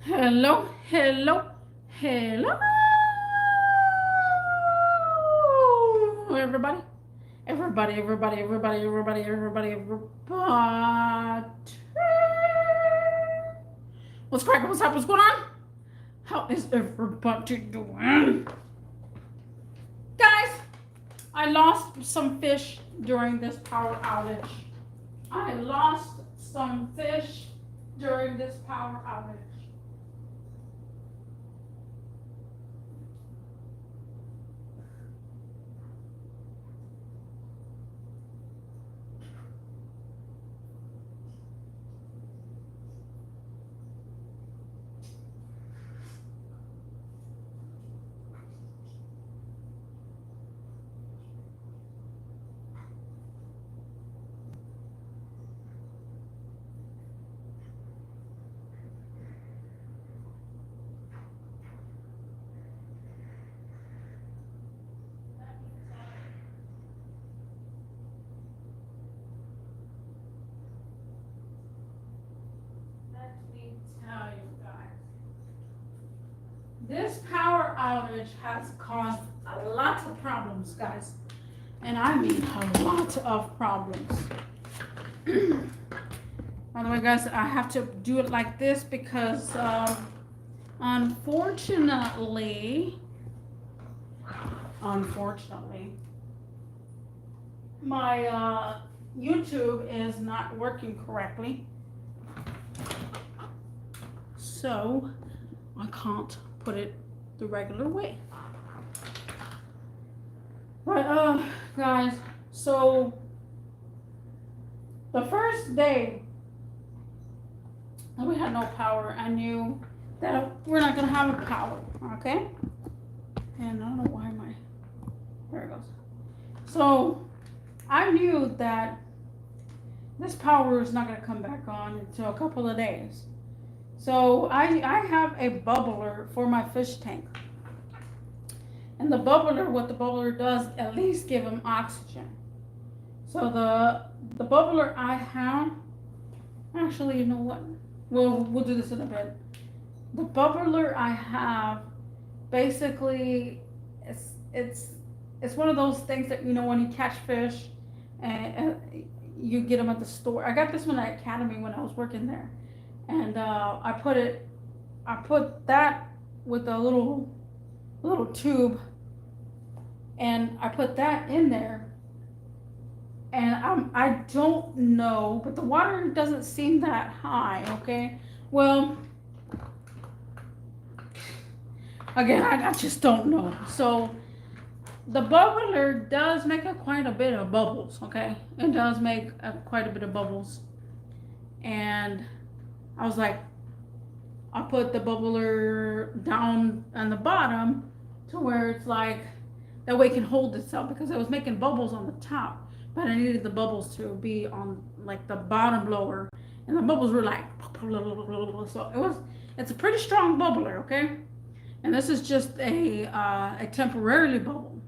Hello, hello, hello, everybody. Everybody. What's cracking? What's up? What's going on? How is everybody doing? Guys, I lost some fish during this power outage. I lost some fish during this power outage. Let me tell you guys. This power outage has caused a lot of problems, guys. And I mean a lot of problems. By the way, guys, I have to do it like this because unfortunately, my YouTube is not working correctly. So I can't put it the regular way. But guys, so the first day that we had no power, I knew that we're not gonna have a power, okay? And I don't know why there it goes. So I knew that this power is not gonna come back on until a couple of days. So I have a bubbler for my fish tank. And the bubbler, what the bubbler does, at least give them oxygen. So the bubbler I have, actually, you know what? We'll do this in a bit. The bubbler I have, basically, it's one of those things that, you know, when you catch fish and you get them at the store. I got this one at Academy when I was working there, and I put that with a little tube, and I put that in there, and I don't know, but the water doesn't seem that high. Okay, well, again, I just don't know. So the bubbler does make quite a bit of bubbles. Okay, it does make quite a bit of bubbles, and I was like, I put the bubbler down on the bottom to where it's like that way it can hold itself, because I was making bubbles on the top, but I needed the bubbles to be on like the bottom blower, and the bubbles were like so it's a pretty strong bubbler, okay? And this is just a temporarily bubble.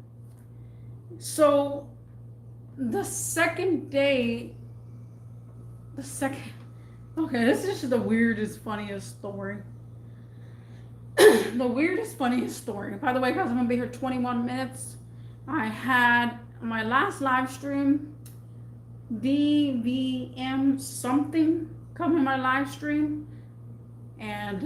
So the second day, okay, this is just the weirdest, funniest story. The weirdest, funniest story. By the way, guys, I'm gonna be here 21 minutes. I had my last live stream, DVM something, come in my live stream, and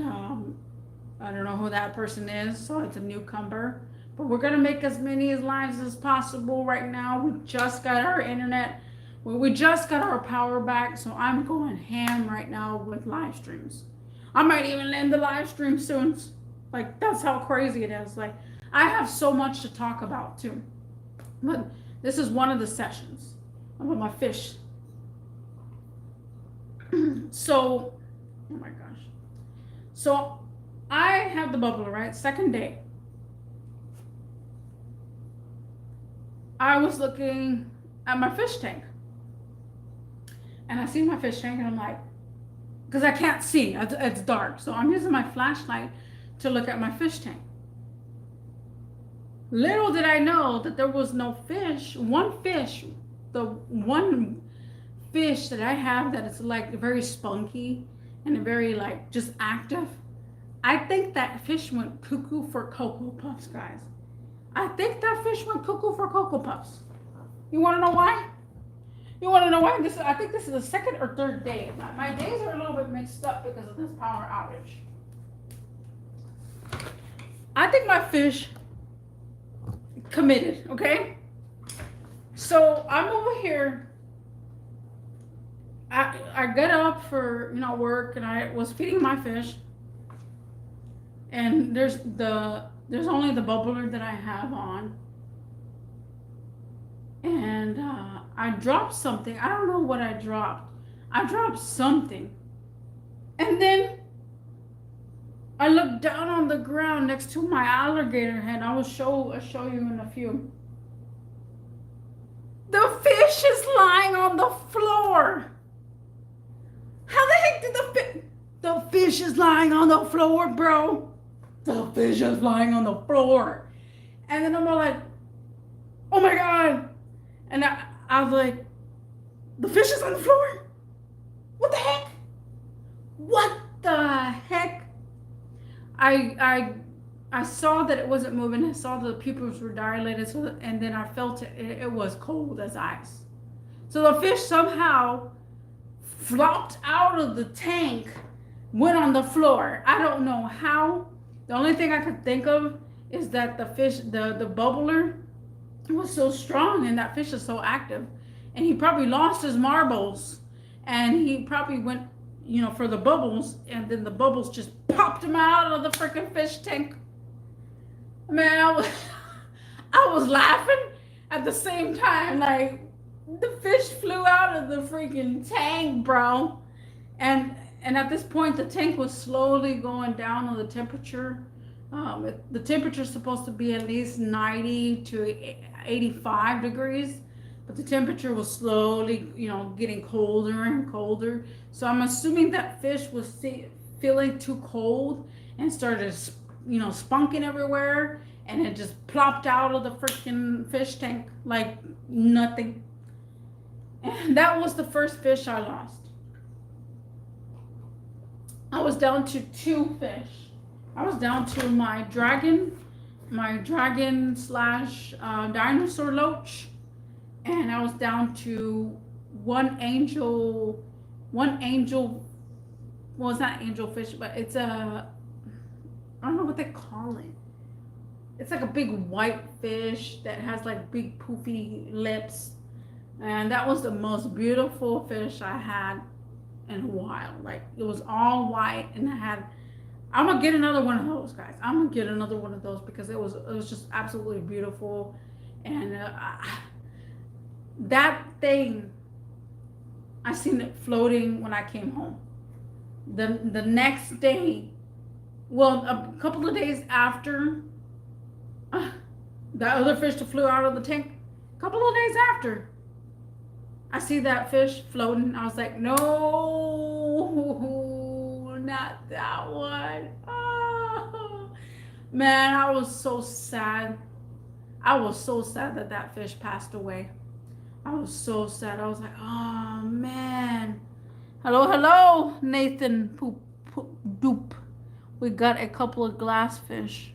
I don't know who that person is, so it's a newcomer. But we're gonna make as many lives as possible right now. We just got our internet. We just got our power back, so I'm going ham right now with live streams. I might even end the live stream soon. Like, that's how crazy it is. Like, I have so much to talk about too. But this is one of the sessions about my fish. So, oh my gosh. So I have the bubbler, right? Second day. I was looking at my fish tank, and I see my fish tank, and I'm like, because I can't see, it's dark, so I'm using my flashlight to look at my fish tank. Little did I know that there was no fish. The one fish that I have that is like very spunky and very like just active, I think that fish went cuckoo for Cocoa Puffs, guys. I think that fish went cuckoo for Cocoa Puffs. You want to know why? You want to know why? I think this is the second or third day. My days are a little bit mixed up because of this power outage. I think my fish committed, okay? So I'm over here. I got up for work, and I was feeding my fish. And there's only the bubbler that I have on. And I dropped something. I don't know what I dropped. I dropped something. And then I looked down on the ground next to my alligator head. I'll show you in a few. The fish is lying on the floor. How the heck did the fish is lying on the floor, bro? The fish is lying on the floor. And then I'm all like, oh my God. And I was like, the fish is on the floor? What the heck? What the heck? I saw that it wasn't moving. I saw the pupils were dilated, and then I felt it was cold as ice. So the fish somehow flopped out of the tank, went on the floor. I don't know how. The only thing I could think of is that the fish, the bubbler, was so strong, and that fish is so active, and he probably lost his marbles, and he probably went for the bubbles, and then the bubbles just popped him out of the freaking fish tank. Man, I was laughing at the same time, like the fish flew out of the freaking tank, bro. And at this point, the tank was slowly going down on the temperature. The temperature is supposed to be at least 90 to 85 degrees, but the temperature was slowly, getting colder and colder. So I'm assuming that fish was feeling too cold and started, spunking everywhere, and it just plopped out of the freaking fish tank like nothing. And that was the first fish I lost. I was down to 2 fish. I was down to my dragon slash dinosaur loach, and I was down to one angel. Well, it's not angelfish, but it's I don't know what they call it. It's like a big white fish that has like big poofy lips, and that was the most beautiful fish I had in a while. Like, it was all white, and I'm gonna get another one of those, guys. I'm gonna get another one of those because it was just absolutely beautiful. And that thing, I seen it floating when I came home. The next day, well, a couple of days after that other fish that flew out of the tank, a couple of days after, I see that fish floating. I was like, no, not that one. Oh, man, I was so sad. I was so sad that fish passed away. I was so sad. I was like, oh, man. Hello, Nathan Poop Doop. We got a couple of glass fish.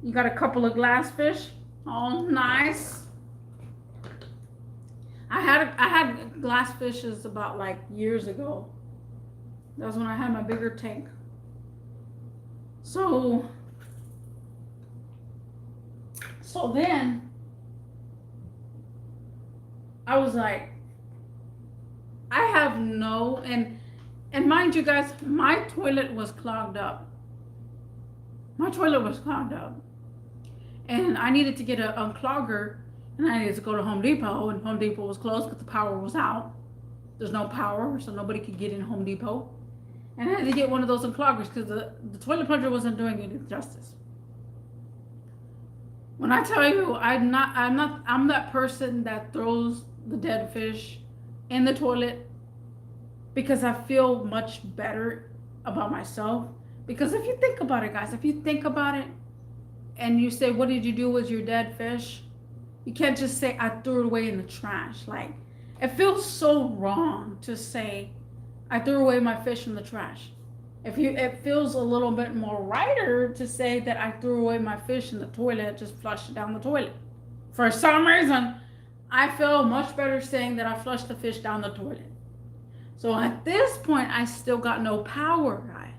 You got a couple of glass fish? Oh, nice. I had glass fishes about like years ago. That was when I had my bigger tank. So then I was like, I have no, and mind you guys, my toilet was clogged up. And I needed to get a unclogger, and I needed to go to Home Depot, and Home Depot was closed because the power was out. There's no power, so nobody could get in Home Depot. And I had to get one of those uncloggers because the toilet plunger wasn't doing it justice. When I tell you, I'm that person that throws the dead fish in the toilet because I feel much better about myself. Because if you think about it, guys, and you say, what did you do with your dead fish? You can't just say, I threw it away in the trash. Like, it feels so wrong to say, I threw away my fish in the trash. It feels a little bit more righter to say that I threw away my fish in the toilet, just flushed it down the toilet. For some reason, I feel much better saying that I flushed the fish down the toilet. So at this point, I still got no power, guys.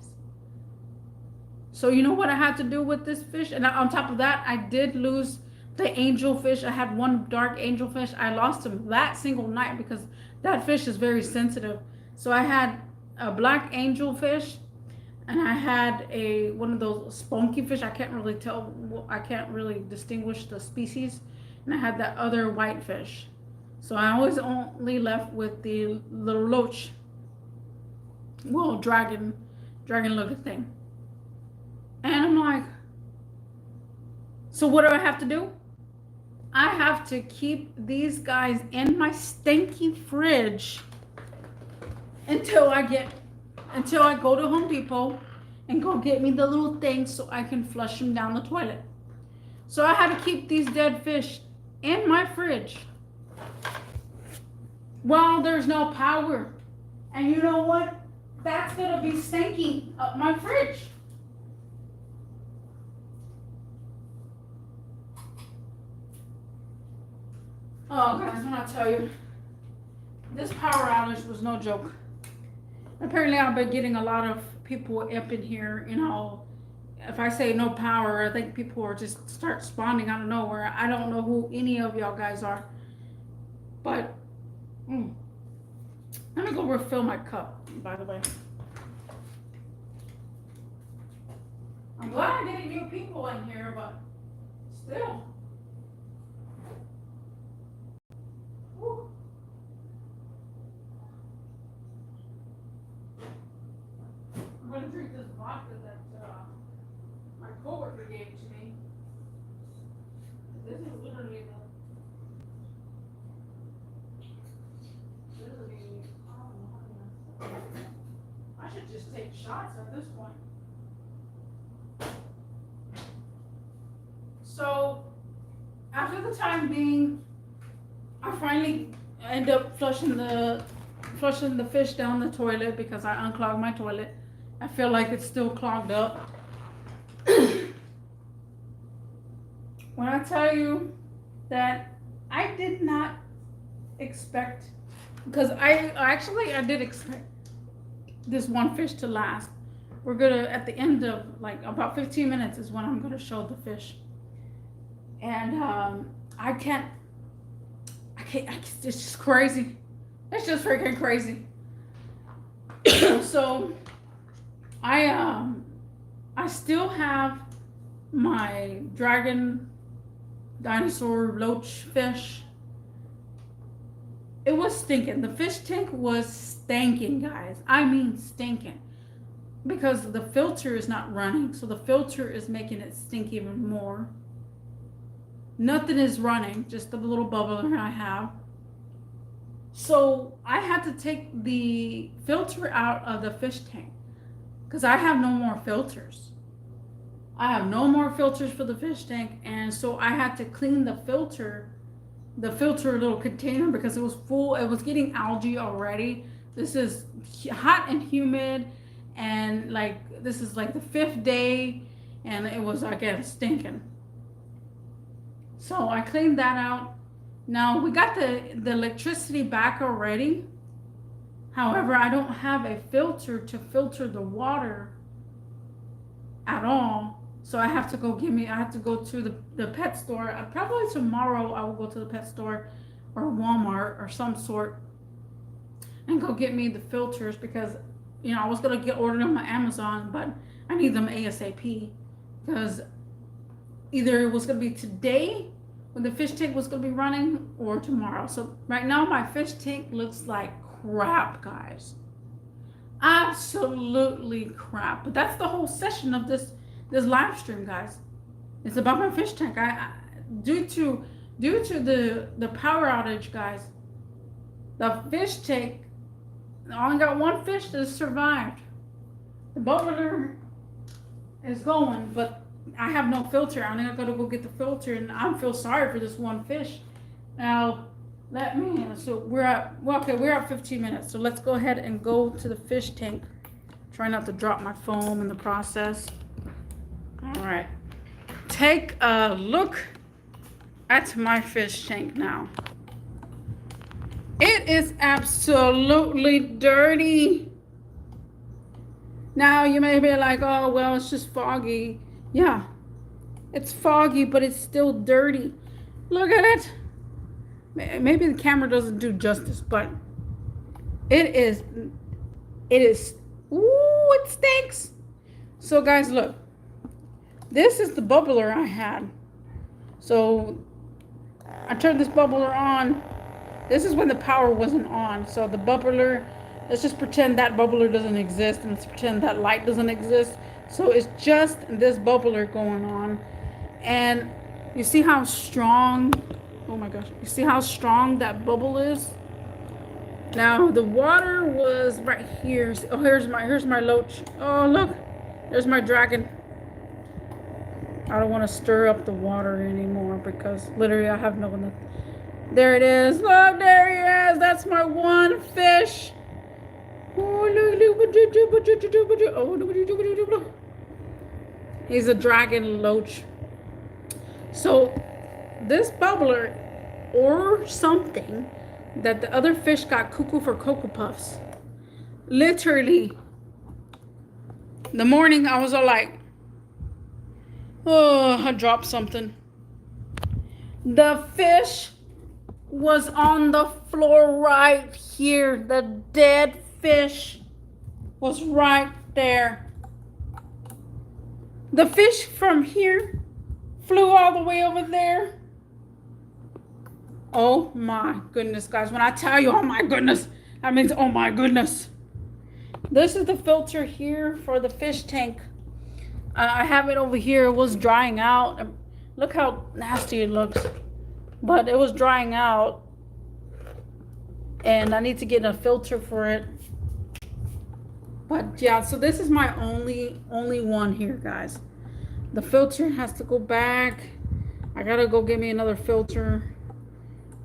So you know what I had to do with this fish? And on top of that, I did lose the angelfish. I had one dark angelfish. I lost him that single night because that fish is very sensitive. So I had a black angelfish, and I had one of those spunky fish. I can't really tell. I can't really distinguish the species. And I had that other white fish. So I was only left with the little loach. Well, dragon looking thing. And I'm like, so what do I have to do? I have to keep these guys in my stinky fridge until I go to Home Depot and go get me the little things so I can flush them down the toilet. So I had to keep these dead fish in my fridge while there's no power. And you know what? That's gonna be stinky up my fridge. Oh, guys, when I tell you, this power outage was no joke. Apparently, I've been getting a lot of people up in here, you know. If I say no power, I think people are just start spawning out of nowhere. I don't know who any of y'all guys are. But, let me go refill my cup, by the way. I'm glad I'm getting new people in here, but still. Whew. I'm going to drink this vodka that my coworker gave to me. This is literally I should just take shots at this point. So, after the time being, I finally end up flushing the fish down the toilet because I unclogged my toilet. I feel like it's still clogged up. When I tell you that I did not expect, because I did expect this one fish to last. We're gonna, at the end of like about 15 minutes is when I'm gonna show the fish. And it's just crazy. It's just freaking crazy. So I still have my dragon dinosaur loach fish. It was stinking. The fish tank was stinking, guys. I mean stinking. Because the filter is not running, so the filter is making it stink even more. Nothing is running, just the little bubbler I have. So I had to take the filter out of the fish tank because I have no more filters. I have no more filters for the fish tank, and so I had to clean the filter little container because it was full. It was getting algae already. This is hot and humid, and like this is like the 5th day, and it was again stinking. So I cleaned that out. Now we got the electricity back already. However, I don't have a filter to filter the water at all. So I have to go to the pet store. Probably tomorrow I will go to the pet store or Walmart or some sort and go get me the filters because, you know, I was going to order them on Amazon, but I need them ASAP because either it was going to be today when the fish tank was going to be running or tomorrow. So right now my fish tank looks like crap, guys. Absolutely crap. But that's the whole session of this live stream, guys. It's about my fish tank. Due to the power outage, guys, the fish tank, I only got one fish that survived. The bubbler is going, but I have no filter. I think I gotta go get the filter, and I feel sorry for this one fish. Now, so we're at 15 minutes. So let's go ahead and go to the fish tank Try not to drop my foam in the process. All right. Take a look at my fish tank now. It is absolutely dirty. Now you may be like, oh, well, it's just foggy. Yeah, it's foggy, but it's still dirty. Look at it. Maybe the camera doesn't do justice, but it is, ooh, it stinks. So guys, look, this is the bubbler I had. So I turned this bubbler on. This is when the power wasn't on. So the bubbler, let's just pretend that bubbler doesn't exist, and let's pretend that light doesn't exist. So it's just this bubbler going on. And you see how strong, oh my gosh, you see how strong that bubble is? Now the water was right here. Oh, here's my loach. Oh, look, there's my dragon. I don't want to stir up the water anymore because literally I have no. There it is. Look, there he is. That's my one fish. He's a dragon loach. So this bubbler or something that the other fish got cuckoo for Cocoa Puffs. Literally, the morning I was all like, oh, I dropped something. The fish was on the floor right here. The dead fish was right there. The fish from here flew all the way over there. Oh my goodness, guys. When I tell you, oh my goodness, that means oh my goodness. This is the filter here for the fish tank. I have it over here. It was drying out. Look how nasty it looks. But it was drying out. And I need to get a filter for it. But yeah, so this is my only one here, guys. The filter has to go back. I gotta go get me another filter.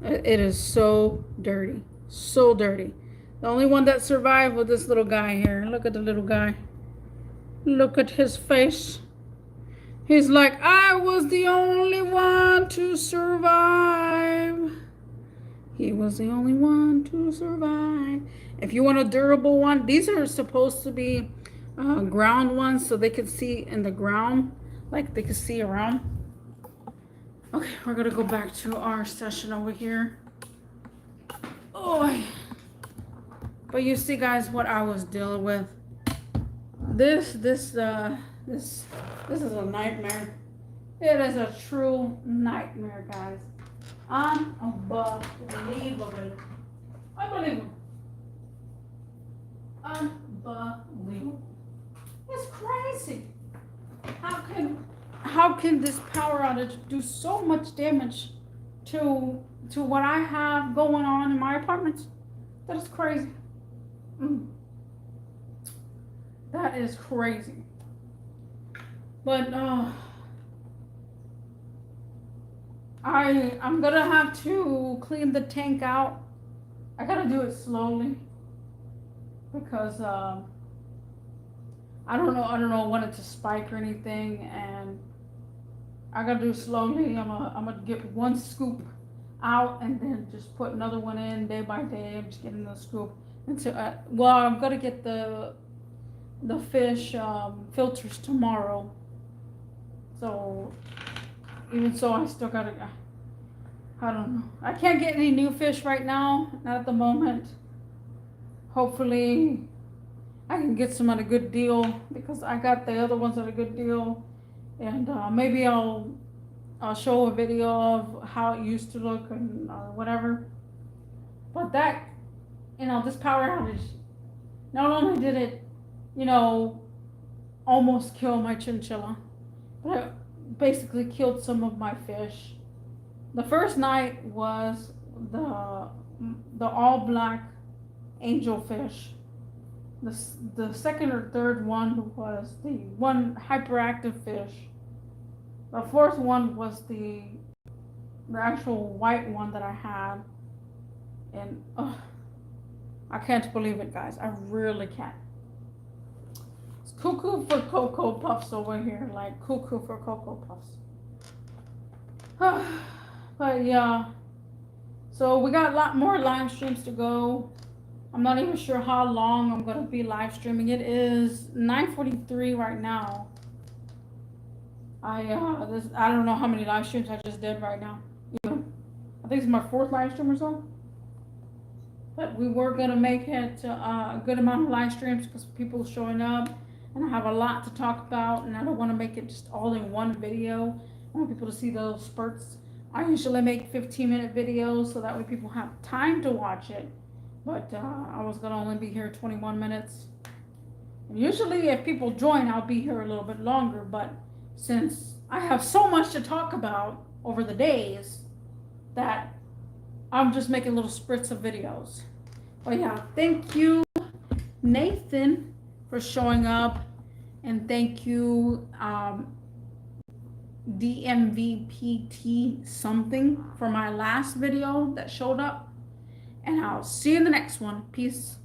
It is so dirty. So dirty. The only one that survived was this little guy here. Look at the little guy. Look at his face. He's like, I was the only one to survive. He was the only one to survive. If you want a durable one, these are supposed to be ground ones so they can see in the ground. Like they can see around. Okay, we're going to go back to our session over here. Oh, but you see, guys, what I was dealing with. This is a nightmare. It is a true nightmare, guys. Unbelievable. Unbelievable. Unbelievable. It's crazy. How can this power outage do so much damage to what I have going on in my apartment? That is crazy. That is crazy. But I'm gonna have to clean the tank out. I gotta do it slowly because I don't want it to spike or anything, and I gotta do it slowly. I'm gonna get one scoop out and then just put another one in day by day. I'm just getting the scoop until I'm gonna get the fish filters tomorrow. So even so, I still gotta, I don't know. I can't get any new fish right now, not at the moment. Hopefully I can get some at a good deal because I got the other ones at a good deal. And maybe I'll show a video of how it used to look and whatever. But that, this power outage, not only did it, almost kill my chinchilla, but it basically killed some of my fish. The first night was the all black angelfish. The second or third one was the one hyperactive fish. The fourth one was the actual white one that I had. And I can't believe it, guys. I really can't. cuckoo for Cocoa Puffs over here, like cuckoo for Cocoa Puffs. But yeah, so we got a lot more live streams to go. I'm not even sure how long I'm gonna be live streaming. It is 9:43 right now. I don't know how many live streams I just did right now. I think it's my 4th live stream or so. But we were gonna make it a good amount of live streams because people are showing up, and I have a lot to talk about, and I don't want to make it just all in one video. I want people to see those spurts. I usually make 15-minute videos so that way people have time to watch it. But I was gonna only be here 21 minutes. And usually, if people join, I'll be here a little bit longer. But since I have so much to talk about over the days, that I'm just making little spurts of videos. But yeah, thank you, Nathan, for showing up, and thank you, DMVPT something, for my last video that showed up. And I'll see you in the next one. Peace.